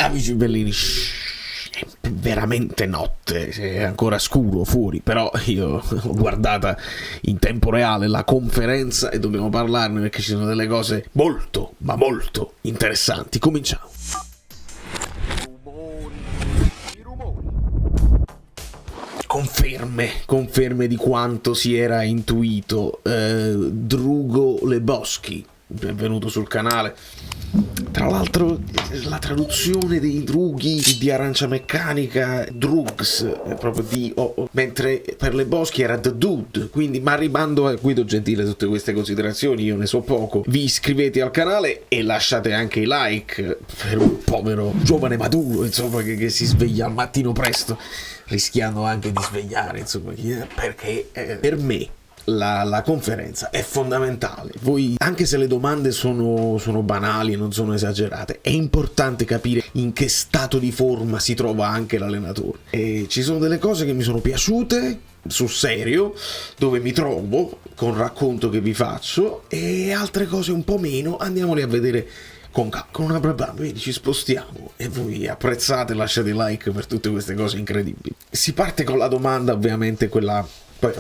Amici bellini, è veramente notte, è ancora scuro fuori, però io ho guardata in tempo reale la conferenza e dobbiamo parlarne perché ci sono delle cose molto, ma molto interessanti. Cominciamo. Conferme di quanto si era intuito. Drugo Lebowski è venuto sul canale. Tra l'altro la traduzione dei drughi di Arancia Meccanica, drugs, proprio mentre per Lebowski era The Dude, quindi ma rimando a Guido Gentile tutte queste considerazioni, io ne so poco. Vi iscrivete al canale e lasciate anche i like per un povero giovane maturo, insomma, che si sveglia al mattino presto, rischiando anche di svegliare, insomma, perché per me la conferenza è fondamentale. Voi, anche se le domande sono banali e non sono esagerate, è importante capire in che stato di forma si trova anche l'allenatore. E ci sono delle cose che mi sono piaciute sul serio, dove mi trovo con il racconto che vi faccio, e altre cose un po' meno. Andiamole a vedere con una brava, vedi, ci spostiamo e voi apprezzate, lasciate like per tutte queste cose incredibili. Si parte con la domanda, ovviamente quella. Poi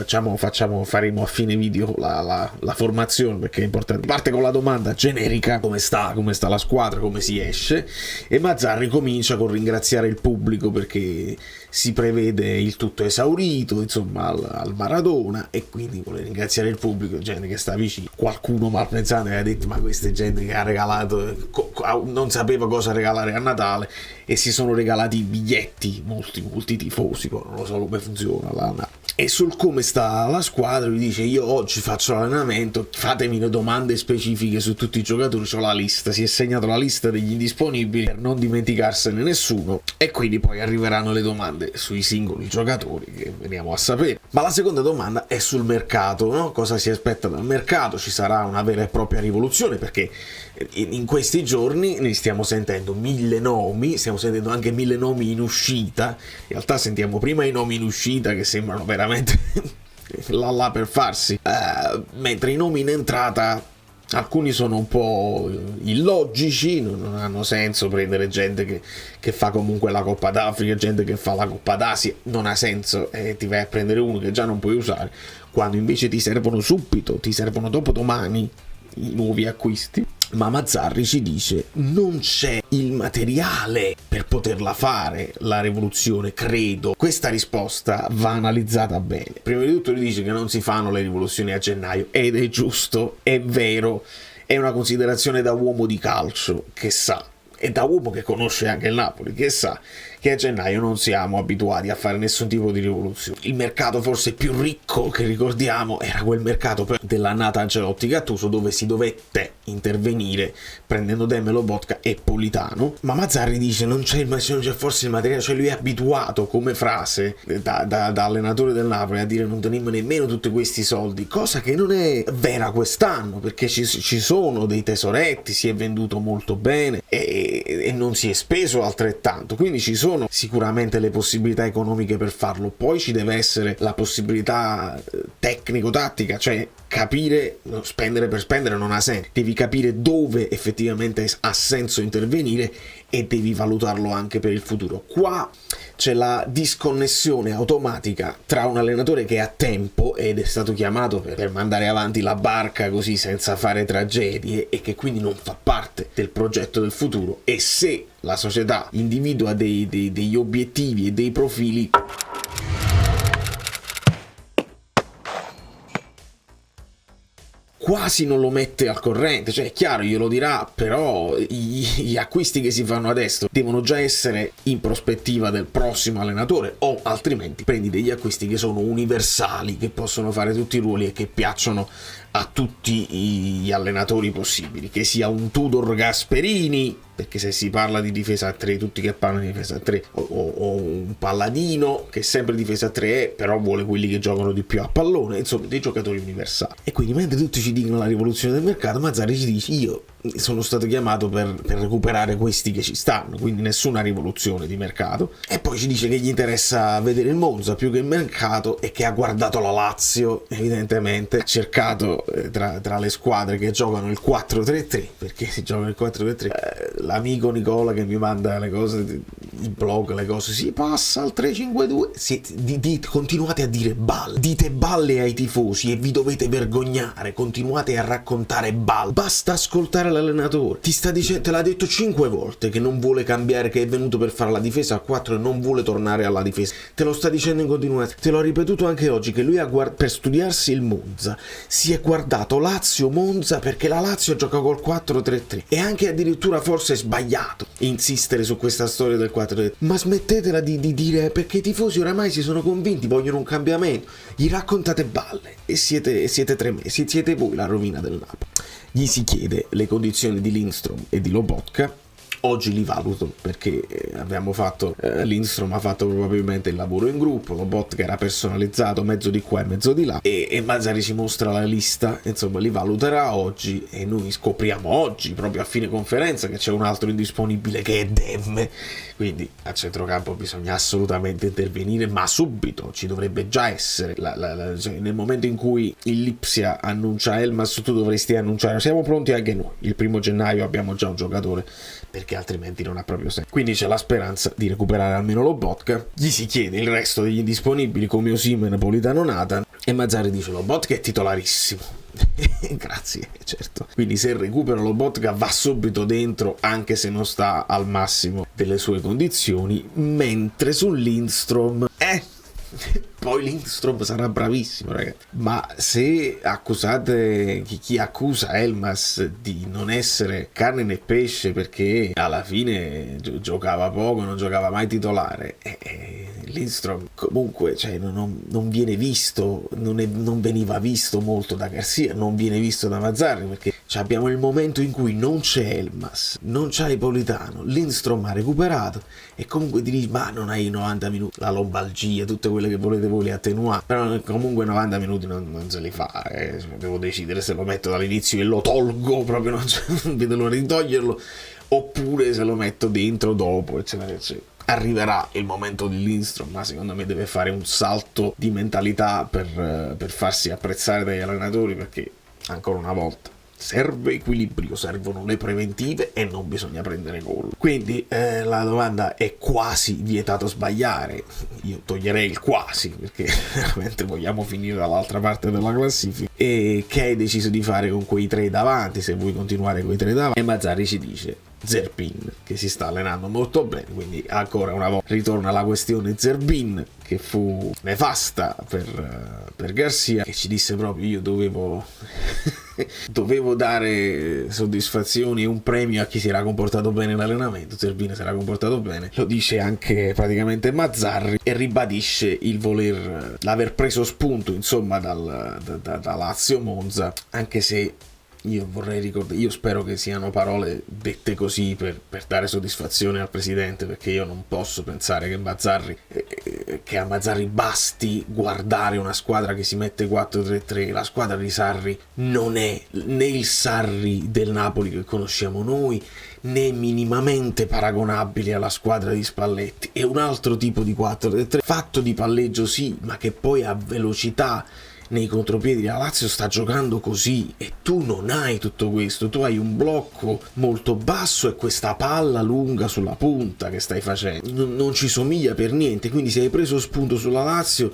faremo a fine video la formazione, perché è importante. Parte con la domanda generica: come sta la squadra, come si esce? E Mazzarri comincia con ringraziare il pubblico perché si prevede il tutto esaurito, insomma, al Maradona, e quindi vuole ringraziare il pubblico, gente che sta vicino. Qualcuno malpensante ha detto: ma questa gente che ha regalato, non sapeva cosa regalare a Natale e si sono regalati biglietti, molti tifosi, non lo so come funziona e sul come sta la squadra gli dice: io oggi faccio l'allenamento, fatemi le domande specifiche su tutti i giocatori, c'ho la lista, si è segnato la lista degli indisponibili per non dimenticarsene nessuno, e quindi poi arriveranno le domande sui singoli giocatori che veniamo a sapere. Ma la seconda domanda è sul mercato, no? Cosa si aspetta dal mercato? Ci sarà una vera e propria rivoluzione, perché in questi giorni ne stiamo sentendo 1000 nomi, stiamo sentendo anche 1000 nomi in uscita. In realtà sentiamo prima i nomi in uscita che sembrano veramente là per farsi, mentre i nomi in entrata, alcuni sono un po' illogici, non hanno senso prendere gente che fa comunque la Coppa d'Africa, gente che fa la Coppa d'Asia, non ha senso, ti vai a prendere uno che già non puoi usare, quando invece ti servono subito, ti servono dopodomani i nuovi acquisti. Ma Mazzarri ci dice: non c'è il materiale per poterla fare la rivoluzione, credo. Questa risposta va analizzata bene. Prima di tutto lui dice che non si fanno le rivoluzioni a gennaio, ed è giusto, è vero, è una considerazione da uomo di calcio che sa, e da uomo che conosce anche il Napoli, che sa che a gennaio non siamo abituati a fare nessun tipo di rivoluzione. Il mercato forse più ricco che ricordiamo era quel mercato dell'annata Ancelotti-Gattuso, dove si dovette intervenire prendendo Demme, Lobotka e Politano. Ma Mazzarri dice: non c'è forse il materiale, cioè lui è abituato come frase da allenatore del Napoli a dire: non tenemmo nemmeno tutti questi soldi, cosa che non è vera quest'anno, perché ci sono dei tesoretti, si è venduto molto bene e non si è speso altrettanto, quindi ci sono sicuramente le possibilità economiche per farlo. Poi ci deve essere la possibilità tecnico-tattica, cioè capire, spendere per spendere non ha senso, devi capire dove effettivamente ha senso intervenire e devi valutarlo anche per il futuro. Qua c'è la disconnessione automatica tra un allenatore che ha tempo ed è stato chiamato per mandare avanti la barca così senza fare tragedie, e che quindi non fa parte del progetto del futuro, e se la società individua degli obiettivi e dei profili, quasi non lo mette al corrente. Cioè è chiaro, glielo dirà, però gli acquisti che si fanno adesso devono già essere in prospettiva del prossimo allenatore, o altrimenti prendi degli acquisti che sono universali, che possono fare tutti i ruoli e che piacciono a tutti gli allenatori possibili, che sia un Tudor Gasperini, perché se si parla di difesa a 3, tutti che parlano di difesa a 3, o un Palladino che sempre difesa a 3 è, però vuole quelli che giocano di più a pallone, insomma dei giocatori universali. E quindi mentre tutti ci dicono la rivoluzione del mercato, Mazzarri ci dice: io sono stato chiamato per recuperare questi che ci stanno, quindi nessuna rivoluzione di mercato. E poi ci dice che gli interessa vedere il Monza più che il mercato e che ha guardato la Lazio, evidentemente ha cercato tra le squadre che giocano il 4-3-3, perché si gioca il 4-3-3. L'amico Nicola che mi manda le cose, il blog, le cose, si passa al 3-5-2, continuate a dire balle, dite balle ai tifosi e vi dovete vergognare, continuate a raccontare balle, basta ascoltare l'allenatore, ti sta dicendo, te l'ha detto 5 volte che non vuole cambiare, che è venuto per fare la difesa a 4 e non vuole tornare alla difesa, te lo sta dicendo in continuazione, te l'ho ripetuto anche oggi che lui per studiarsi il Monza si è guardato Lazio-Monza perché la Lazio gioca col 4-3-3 e anche addirittura forse è sbagliato insistere su questa storia del 4-3-3, ma smettetela di dire, perché i tifosi oramai si sono convinti, vogliono un cambiamento, gli raccontate balle e siete tremesi, siete voi la rovina del Napoli. Gli si chiede le condizioni di Lindstrom e di Lobotka. Oggi li valuto perché abbiamo fatto Lindstrom ha fatto probabilmente il lavoro in gruppo, Lobotka era personalizzato, mezzo di qua e mezzo di là, e Mazzarri ci mostra la lista, insomma li valuterà oggi e noi scopriamo oggi, proprio a fine conferenza, che c'è un altro indisponibile che è Demme, quindi a centrocampo bisogna assolutamente intervenire, ma subito ci dovrebbe già essere cioè, nel momento in cui il Lipsia annuncia Elmas, tu dovresti annunciare siamo pronti anche noi, il 1 gennaio abbiamo già un giocatore, perché altrimenti non ha proprio senso. Quindi c'è la speranza di recuperare almeno Lobotka. Gli si chiede il resto degli indisponibili come Osimhen, Napolitano, Nathan, e Mazzarri dice Lobotka è titolarissimo. Grazie, certo. Quindi se recupera Lobotka va subito dentro anche se non sta al massimo delle sue condizioni, mentre su Lindstrom poi Lindstrom sarà bravissimo, ragazzi, ma se accusate chi accusa Elmas di non essere carne né pesce perché alla fine giocava poco, non giocava mai titolare, Lindstrom comunque cioè, non viene visto, non veniva visto molto da Garcia, non viene visto da Mazzarri, perché abbiamo il momento in cui non c'è Elmas, non c'è Napolitano, Lindstrom ha recuperato e comunque ti dici ma non hai 90 minuti, la lombalgia, tutte quelle che volete voi le attenuate, però comunque 90 minuti non se li fa, devo decidere se lo metto dall'inizio e lo tolgo proprio, non vedo l'ora di toglierlo, oppure se lo metto dentro dopo, eccetera eccetera. Arriverà il momento di Lindstrom, ma secondo me deve fare un salto di mentalità per farsi apprezzare dagli allenatori, perché ancora una volta serve equilibrio, servono le preventive e non bisogna prendere gol. Quindi la domanda è quasi vietato sbagliare, io toglierei il quasi perché veramente vogliamo finire dall'altra parte della classifica, e che hai deciso di fare con quei 3 davanti, se vuoi continuare con i 3 davanti. E Mazzarri ci dice Zerbin, che si sta allenando molto bene, quindi ancora una volta ritorna la questione Zerbin, che fu nefasta per Garcia, che ci disse proprio io dovevo dare soddisfazioni e un premio a chi si era comportato bene in allenamento. Zerbin si era comportato bene, lo dice anche praticamente Mazzarri, e ribadisce l'aver preso spunto insomma da Lazio Monza, anche se io vorrei ricordare, io spero che siano parole dette così per dare soddisfazione al presidente, perché io non posso pensare che a Mazzarri basti guardare una squadra che si mette 4-3-3. La squadra di Sarri non è né il Sarri del Napoli che conosciamo noi, né minimamente paragonabile alla squadra di Spalletti. È un altro tipo di 4-3-3 fatto di palleggio, sì, ma che poi ha velocità nei contropiedi. La Lazio sta giocando così e tu non hai tutto questo, tu hai un blocco molto basso e questa palla lunga sulla punta che stai facendo non ci somiglia per niente, quindi se hai preso spunto sulla Lazio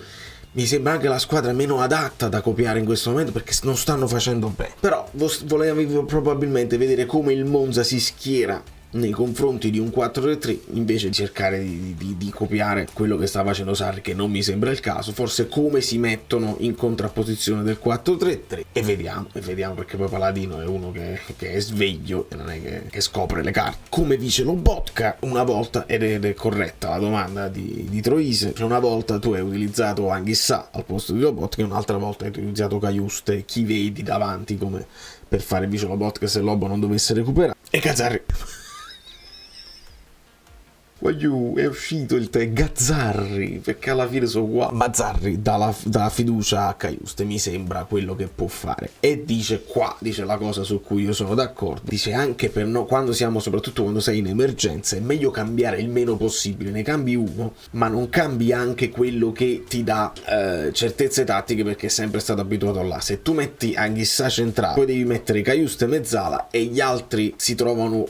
mi sembra anche la squadra meno adatta da copiare in questo momento, perché non stanno facendo bene. Però volevi probabilmente vedere come il Monza si schiera nei confronti di un 4-3-3 invece di cercare di copiare quello che sta facendo Sarri, che non mi sembra il caso. Forse come si mettono in contrapposizione del 4-3-3 e vediamo, perché poi Paladino è uno che è sveglio e non è che scopre le carte. Come dice Lobotka una volta, ed è corretta la domanda di Troise, una volta tu hai utilizzato Anghissà al posto di Lobotka e un'altra volta hai utilizzato Cajuste, chi vedi davanti come per fare vice Lobotka se Lobo non dovesse recuperare, e Cazzarri è uscito il tè Gazzarri, perché alla fine sono uguali. Mazzarri dà la fiducia a Cajuste, mi sembra quello che può fare, e dice la cosa su cui io sono d'accordo, dice anche per soprattutto quando sei in emergenza, è meglio cambiare il meno possibile, ne cambi uno, ma non cambi anche quello che ti dà certezze tattiche, perché è sempre stato abituato là. Se tu metti Anghissà centrale, poi devi mettere Cajuste e Mezzala, e gli altri si trovano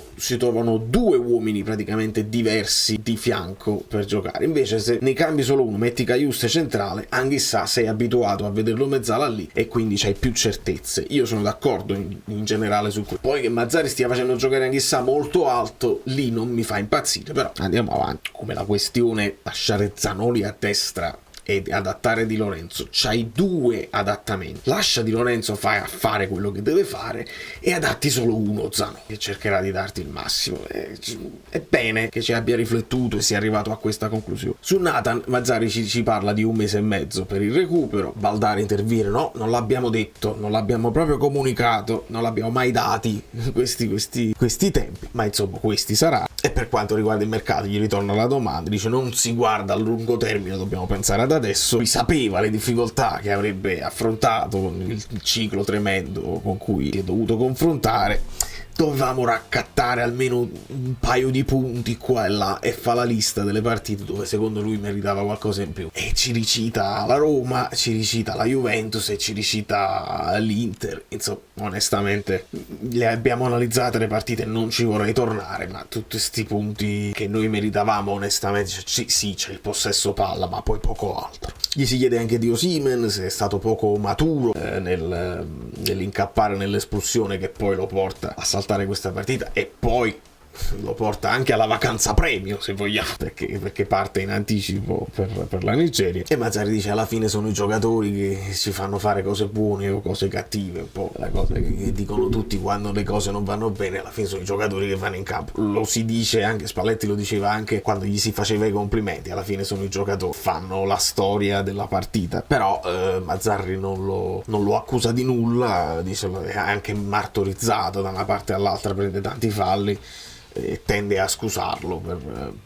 due uomini praticamente diversi di fianco per giocare. Invece se ne cambi solo uno, metti Cajuste centrale, Anghissà sei abituato a vederlo Mezzala lì e quindi c'hai più certezze. Io sono d'accordo in generale su questo. Poi che Mazzarri stia facendo giocare Anghissà molto alto, lì non mi fa impazzire, però andiamo avanti. Come la questione lasciare Zanoli a destra e adattare Di Lorenzo, c'hai due adattamenti. Lascia Di Lorenzo fare quello che deve fare e adatti solo uno, Zanoli, che cercherà di darti il massimo. È bene che ci abbia riflettuto e sia arrivato a questa conclusione. Su Nathan, Mazzarri ci parla di 1 mese e mezzo per il recupero. Baldari interviene: no, non l'abbiamo detto, non l'abbiamo proprio comunicato, non l'abbiamo mai dati questi tempi, ma insomma questi sarà. E per quanto riguarda il mercato, gli ritorna la domanda, dice non si guarda a lungo termine, dobbiamo pensare ad adesso. Lui sapeva le difficoltà che avrebbe affrontato con il ciclo tremendo con cui si è dovuto confrontare. Dovevamo raccattare almeno un paio di punti qua e là, e fa la lista delle partite dove secondo lui meritava qualcosa in più, e ci ricita la Roma, ci ricita la Juventus e ci ricita l'Inter. Insomma, onestamente le abbiamo analizzate le partite, non ci vorrei tornare, ma tutti questi punti che noi meritavamo, onestamente sì, c'è il possesso palla, ma poi poco altro. Gli si chiede anche di Osimhen se è stato poco maturo nell'incappare nell'espulsione che poi lo porta a saltare questa partita, e poi lo porta anche alla vacanza premio, se vogliamo, perché parte in anticipo per la Nigeria. E Mazzarri dice alla fine sono i giocatori che ci fanno fare cose buone o cose cattive, un po' la cosa che dicono tutti quando le cose non vanno bene. Alla fine sono i giocatori che vanno in campo, lo si dice anche, Spalletti lo diceva anche quando gli si faceva i complimenti, alla fine sono i giocatori, fanno la storia della partita. Però Mazzarri non lo accusa di nulla, dice è anche martorizzato da una parte all'altra, prende tanti falli e tende a scusarlo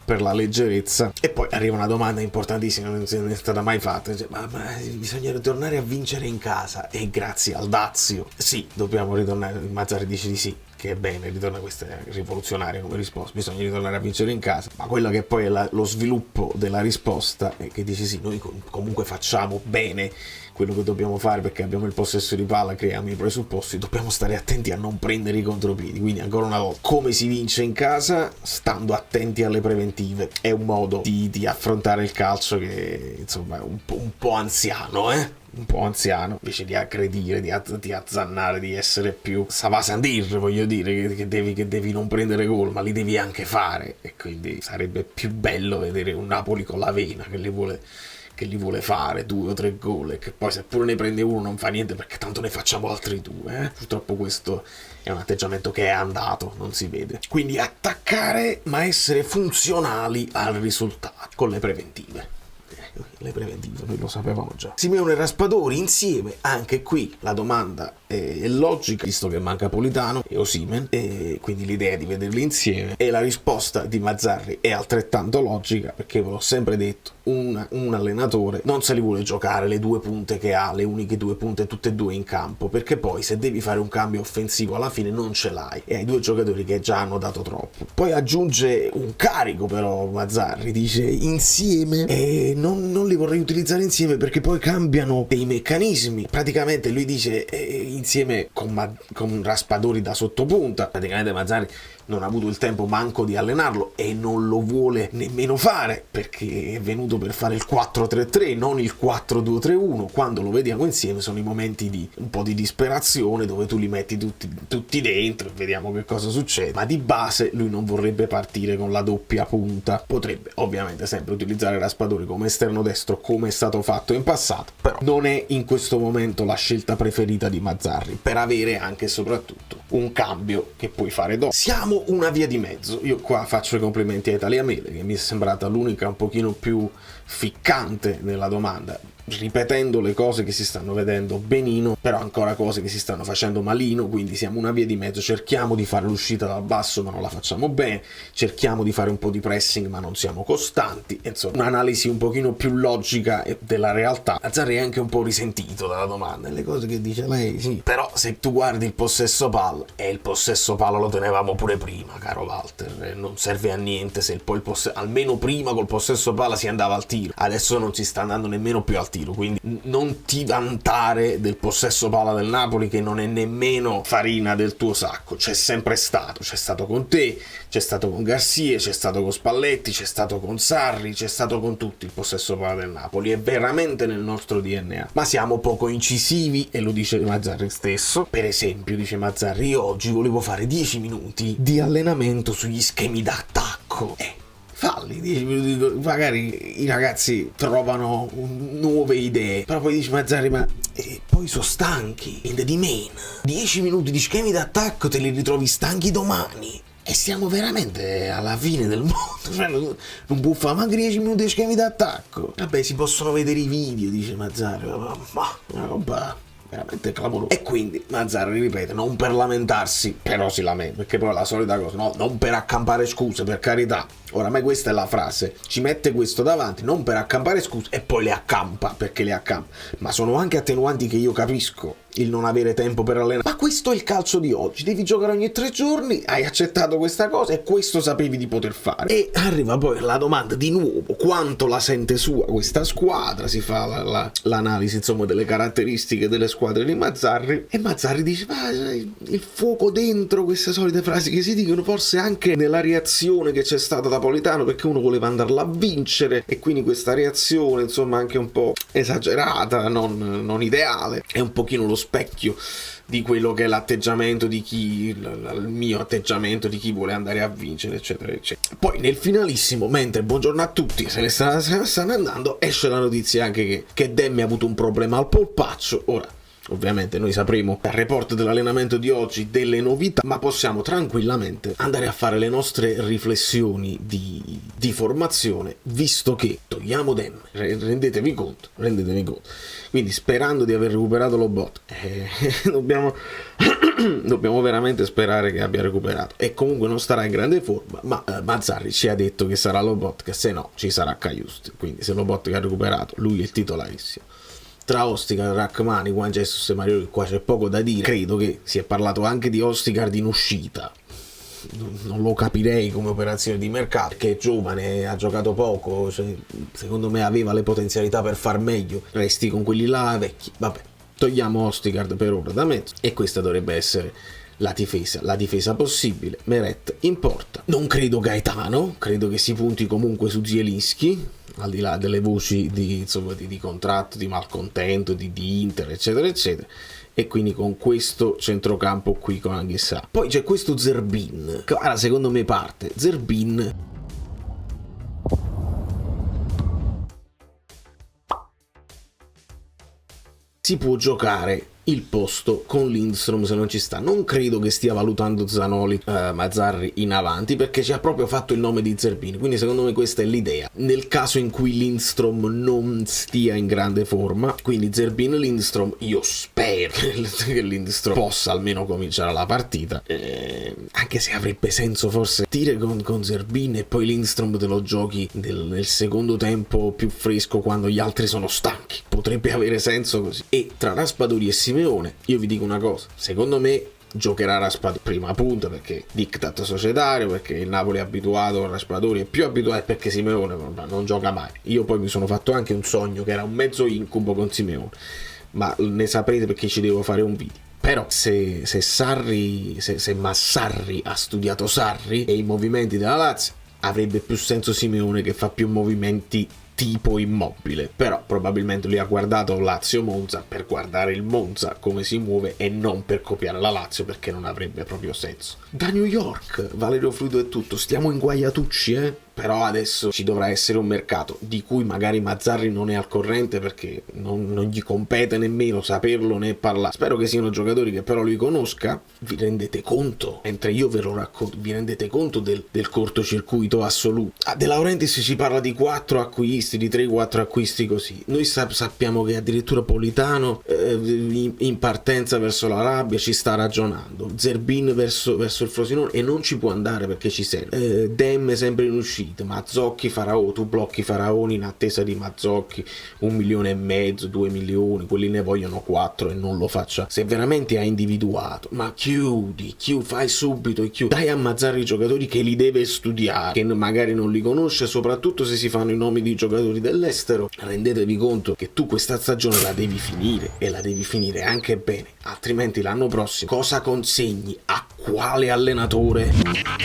per la leggerezza. E poi arriva una domanda importantissima, non è stata mai fatta, ma bisogna ritornare a vincere in casa, e grazie al Dazio sì, dobbiamo ritornare. Mazzarri dice di sì, che è bene, questa è rivoluzionaria come risposta, bisogna ritornare a vincere in casa, ma quello che poi è lo sviluppo della risposta è che dice sì, noi comunque facciamo bene quello che dobbiamo fare perché abbiamo il possesso di palla, creiamo i presupposti, dobbiamo stare attenti a non prendere i contropiedi. Quindi ancora una volta, come si vince in casa? Stando attenti alle preventive. È un modo di affrontare il calcio che insomma è un po' anziano, un po' anziano, invece di aggredire, di azzannare, di essere più Savasandir, voglio dire, che devi non prendere gol, ma li devi anche fare. E quindi sarebbe più bello vedere un Napoli con la vena che li vuole fare 2 o 3 gol, e che poi seppure ne prende uno non fa niente perché tanto ne facciamo altri 2. Purtroppo questo è un atteggiamento che è andato, non si vede. Quindi attaccare ma essere funzionali al risultato con le preventive. Le preventive noi lo sapevamo già. Simeone e Raspadori insieme, anche qui la domanda è logica, visto che manca Politano e Osimhen, e quindi l'idea di vederli insieme, e la risposta di Mazzarri è altrettanto logica, perché ve l'ho sempre detto, un allenatore non se li vuole giocare le 2 punte che ha, le uniche 2 punte tutte e 2 in campo, perché poi se devi fare un cambio offensivo alla fine non ce l'hai, e hai 2 giocatori che già hanno dato troppo. Poi aggiunge un carico però Mazzarri, dice insieme, e non li vorrei utilizzare insieme perché poi cambiano dei meccanismi. Praticamente lui dice insieme con Raspadori da sottopunta. Praticamente Mazzarri non ha avuto il tempo manco di allenarlo e non lo vuole nemmeno fare, perché è venuto per fare il 4-3-3, non il 4-2-3-1. Quando lo vediamo insieme sono i momenti di un po' di disperazione, dove tu li metti tutti dentro e vediamo che cosa succede, ma di base lui non vorrebbe partire con la doppia punta. Potrebbe ovviamente sempre utilizzare Raspadori come esterno destro, come è stato fatto in passato, però non è in questo momento la scelta preferita di Mazzarri, per avere anche e soprattutto un cambio che puoi fare dopo. Siamo una via di mezzo. Io qua faccio i complimenti a Italia Mele, che mi è sembrata l'unica un pochino più ficcante nella domanda. ripetendo le cose che si stanno vedendo benino, però ancora cose che si stanno facendo malino, quindi siamo una via di mezzo. Cerchiamo di fare l'uscita dal basso ma non la facciamo bene, cerchiamo di fare un po' di pressing ma non siamo costanti, insomma un'analisi un pochino più logica della realtà. Mazzarri è anche un po' risentito dalla domanda e le cose che dice lei, sì, però se tu guardi il possesso palla, e il possesso palla lo tenevamo pure prima, caro Walter, non serve a niente se poi almeno prima col possesso palla si andava al tiro, adesso non si sta andando nemmeno più al tiro, quindi non ti vantare del possesso palla del Napoli che non è nemmeno farina del tuo sacco, c'è sempre stato, c'è stato con te, c'è stato con Garcia, c'è stato con Spalletti, c'è stato con Sarri, c'è stato con tutti il possesso palla del Napoli, è veramente nel nostro DNA, ma siamo poco incisivi e lo dice Mazzarri stesso. Per esempio dice Mazzarri, io oggi volevo fare 10 minuti di allenamento sugli schemi d'attacco, falli 10 minuti, magari i ragazzi trovano nuove idee, però poi dice Mazzarri, ma poi sono stanchi, in the main 10 minuti di schemi d'attacco te li ritrovi stanchi domani e siamo veramente alla fine del mondo, cioè, non può fare manco 10 minuti di schemi d'attacco. Vabbè, si possono vedere i video, dice Mazzarri, ma una roba veramente clamoroso. E quindi Mazzarri ripete, non per lamentarsi, però si lamenta, perché poi è la solita cosa, no, non per accampare scuse, per carità, oramai questa è la frase, ci mette questo davanti, non per accampare scuse, e poi le accampa, perché le accampa, ma sono anche attenuanti che io capisco, il non avere tempo per allenare, ma questo è il calcio di oggi, devi giocare ogni 3 giorni, hai accettato questa cosa e questo sapevi di poter fare. E arriva poi la domanda di nuovo, quanto la sente sua questa squadra, si fa l'analisi insomma delle caratteristiche delle squadre di Mazzarri, e Mazzarri dice, ma il fuoco dentro, queste solite frasi che si dicono, forse anche nella reazione che c'è stata da Politano, perché uno voleva andarla a vincere e quindi questa reazione insomma anche un po' esagerata, non ideale, è un pochino lo specchio di quello che è l'atteggiamento di chi, il mio atteggiamento di chi vuole andare a vincere, eccetera eccetera. Poi nel finalissimo, mentre buongiorno a tutti se ne stanno andando, esce la notizia anche che Demme ha avuto un problema al polpaccio. Ora ovviamente noi sapremo dal report dell'allenamento di oggi delle novità, ma possiamo tranquillamente andare a fare le nostre riflessioni di formazione, visto che togliamo Demme, rendetevi conto. Quindi sperando di aver recuperato Lobot, dobbiamo veramente sperare che abbia recuperato, e comunque non starà in grande forma, ma Mazzarri ci ha detto che sarà Lobot, che se no ci sarà Cajuste, quindi se Lobot che ha recuperato, lui è il titolarissimo. Tra Ostigar, Rachmani, Juan Jesus e Mario, qua c'è poco da dire. Credo che si è parlato anche di Ostigar in uscita. Non lo capirei come operazione di mercato, perché è giovane, ha giocato poco, cioè, secondo me aveva le potenzialità per far meglio. Resti con quelli là vecchi. Vabbè, togliamo Ostigard per ora da mezzo, e questa dovrebbe essere la difesa possibile. Meret in porta. Non credo Gaetano, credo che si punti comunque su Zielinski, al di là delle voci di contratto, di malcontento, di Inter, eccetera eccetera, e quindi con questo centrocampo qui con Anghissà. Poi c'è questo Zerbin, che ora secondo me parte. Zerbin si può giocare il posto con Lindstrom se non ci sta. Non credo che stia valutando Zanoli Mazzarri in avanti, perché ci ha proprio fatto il nome di Zerbin, quindi secondo me questa è l'idea nel caso in cui Lindstrom non stia in grande forma. Quindi Zerbin Lindstrom, io spero che Lindstrom possa almeno cominciare la partita, anche se avrebbe senso forse tire con Zerbin e poi Lindstrom te lo giochi nel secondo tempo più fresco quando gli altri sono stanchi, potrebbe avere senso così. E tra Raspadori e Simeone, io vi dico una cosa, secondo me giocherà Raspadori prima punta, perché diktat societario, perché il Napoli è abituato, Raspadori è più abituato, perché Simeone non gioca mai. Io poi mi sono fatto anche un sogno che era un mezzo incubo con Simeone, ma ne saprete perché ci devo fare un video. Però se Massarri ha studiato Sarri e i movimenti della Lazio, avrebbe più senso Simeone, che fa più movimenti tipo Immobile, però probabilmente lui ha guardato Lazio-Monza per guardare il Monza come si muove e non per copiare la Lazio, perché non avrebbe proprio senso. Da New York, Valerio Fluido è tutto, stiamo in guaiatucci, però adesso ci dovrà essere un mercato di cui magari Mazzarri non è al corrente perché non gli compete nemmeno saperlo né parlare. Spero che siano giocatori che però lui conosca. Vi rendete conto? Mentre io ve lo racconto, vi rendete conto del cortocircuito assoluto? A De Laurentiis si parla di 4 acquisti, di 3-4 acquisti così. Noi sappiamo che addirittura Politano in partenza verso l'Arabia ci sta ragionando, Zerbin verso il Frosinone, e non ci può andare perché ci serve. Dem sempre in uscita, Mazzocchi Faraoni, tu blocchi Faraoni in attesa di Mazzocchi, 1,5 milioni, 2 milioni, quelli ne vogliono 4 e non lo faccia. Se veramente ha individuato, ma chiudi, fai subito e chiudi. Dai a Mazzarri i giocatori che li deve studiare, che magari non li conosce, soprattutto se si fanno i nomi di giocatori dell'estero. Rendetevi conto che tu questa stagione la devi finire, e la devi finire anche bene, altrimenti l'anno prossimo cosa consegni a quale allenatore?